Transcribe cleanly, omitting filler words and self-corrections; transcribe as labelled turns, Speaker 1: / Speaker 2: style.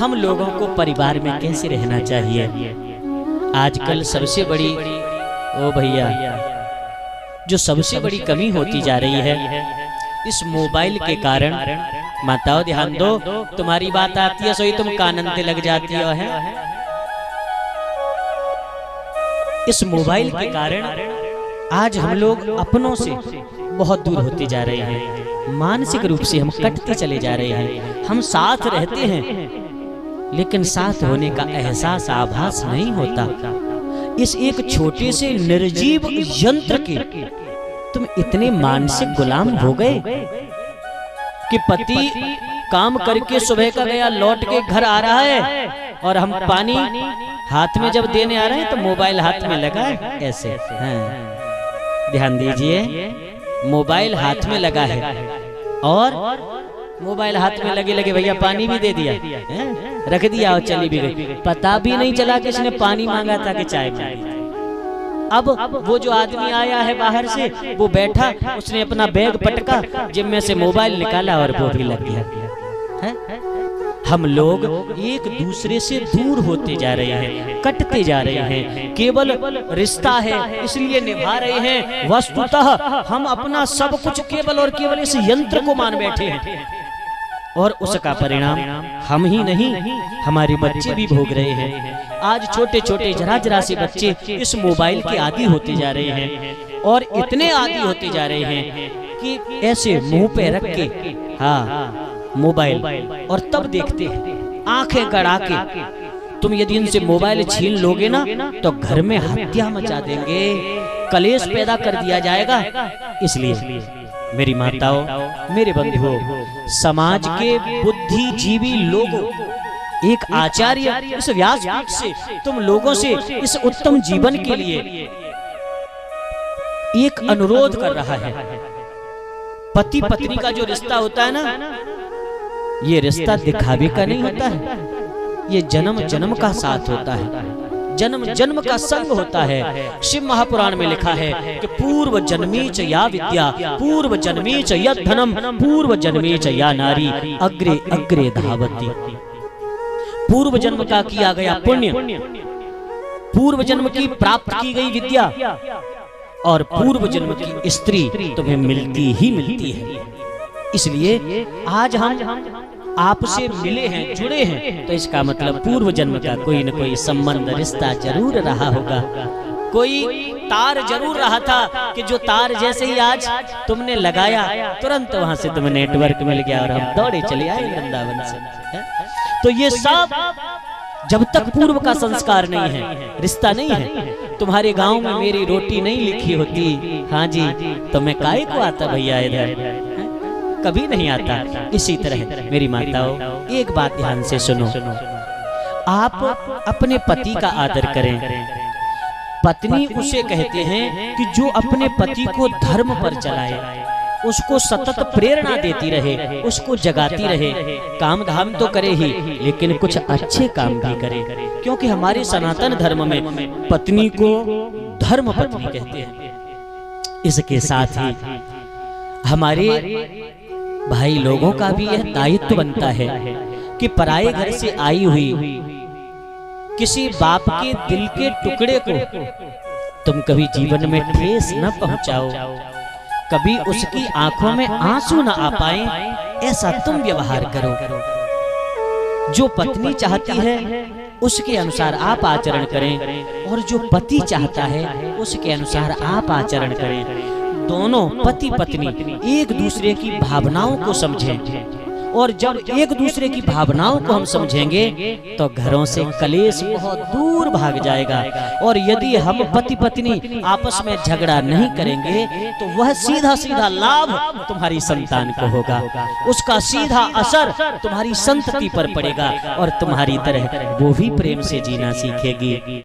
Speaker 1: हम लोगों को परिवार में कैसे रहना चाहिए। आजकल सबसे बड़ी ओ भैया जो सबसे बड़ी कमी होती जा रही है इस मोबाइल के कारण। माताओं ध्यान दो, तुम्हारी बात आती है सोई तुम कानन पे लग जाती हो है। इस मोबाइल के कारण आज हम लोग अपनों से बहुत दूर होते जा रहे हैं। मानसिक रूप से हम कटते चले जा रहे हैं। हम साथ रहते हैं लेकिन साथ होने का एहसास आभास नहीं होता। इस एक छोटे से निर्जीव यंत्र के तुम इतने मानसिक गुलाम हो गए कि पति काम करके सुबह का गया लौट के घर आ रहा है और हम पानी हाथ में जब देने आ रहे हैं तो मोबाइल हाथ में लगा है ऐसे। हाँ, ध्यान दीजिए, मोबाइल हाथ में लगा है और मोबाइल हाथ में लगे लगे भैया पानी भी दे दिया, रख दिया और चली भी गई। पता भी नहीं चला कि इसने पानी मांगा था कि चाय मांगी। अब वो जो आदमी आया है बाहर से वो बैठा, उसने अपना बैग पटका, जेब में से मोबाइल निकाला और वो भी लग गया। हम लोग एक दूसरे से दूर होते जा रहे हैं, कटते जा रहे हैं। केवल रिश्ता है इसलिए निभा रहे हैं, वस्तुतः हम अपना सब कुछ केवल और केवल इस यंत्र को मान बैठे हैं। और उसका परिणाम हम ही नहीं हमारे बच्चे भी भोग रहे हैं। आज छोटे छोटे जरा जरा से बच्चे इस मोबाइल के आदी होते जा रहे हैं और इतने आदी होते जा रहे हैं कि ऐसे मुंह पे रख के हाँ मोबाइल और तब देखते हैं आंखें गड़ा के। तुम यदि इनसे मोबाइल छीन लोगे ना तो घर में हत्या मचा देंगे, कलेश पैदा कर दिया जाएगा। इसलिए मेरी माताओं, मेरे बंधुओं, समाज के बुद्धिजीवी लोगों, एक आचार्य इस व्यासपीठ से तुम लोगों से इस उत्तम जीवन के लिए एक अनुरोध कर रहा है। पति पत्नी का जो रिश्ता होता है ना, ये रिश्ता दिखावे का नहीं होता है, ये जन्म जन्म का साथ होता है, जन्म जन्म का संग होता है। शिव महापुराण में लिखा है कि पूर्व जन्मी च या विद्या, पूर्व जन्मी च यद धनम, पूर्व जन्मी च या नारी, अग्रे अग्रे धावती। पूर्व जन्म का किया गया पुण्य, पूर्व जन्म की प्राप्त की गई विद्या और पूर्व जन्म की स्त्री तुम्हें मिलती ही मिलती है। इसलिए आज हम आपसे मिले हैं, जुड़े हैं, तो इसका मतलब पूर्व जन्म का कोई न कोई संबंध रिश्ता जरूर रहा होगा। कोई तार जरूर रहा था कि जो तार जैसे ही आज तुमने लगाया तुरंत वहां से तुम्हें नेटवर्क मिल गया और हम दौड़े चले आए वृंदावन से। तो ये सब जब तक पूर्व का संस्कार नहीं है, रिश्ता नहीं है। तुम्हारे गांव में मेरी रोटी नहीं लिखी होती, हाँ जी, तो मैं काहे को आता भैया इधर, कभी नहीं आता। इसी तरह मेरी माताओं, एक बात ध्यान से सुनो, आप अपने पति का आदर करें। पत्नी उसे कहते हैं कि जो अपने पति को धर्म पर चलाए, उसको सतत प्रेरणा देती रहे, उसको जगाती रहे। काम धाम तो करे ही लेकिन कुछ अच्छे काम भी करे, क्योंकि हमारे सनातन धर्म में पत्नी को धर्म पत्नी कहते हैं। इसके साथ ही हमारे भाई लोगों का भी यह दायित्व बनता है कि पराये घर से आई हुई किसी बाप के दिल के टुकड़े को तुम कभी जीवन में ठेस न पहुंचाओ, कभी उसकी आंखों में आंसू न आ पाए, ऐसा तुम व्यवहार करो। जो पत्नी चाहती है उसके अनुसार आप आचरण करें और जो पति चाहता है उसके अनुसार आप आचरण करें। दोनों पति पत्नी एक दूसरे की भावनाओं को समझें, और जब एक दूसरे की भावनाओं को हम समझेंगे तो घरों से कलेश बहुत दूर भाग जाएगा। और यदि हम पति पत्नी आपस में झगड़ा नहीं करेंगे तो वह सीधा सीधा लाभ तुम्हारी संतान को होगा, उसका सीधा असर तुम्हारी संतति पर पड़ेगा और तुम्हारी तरह वो भी प्रेम से जीना सीखेगी।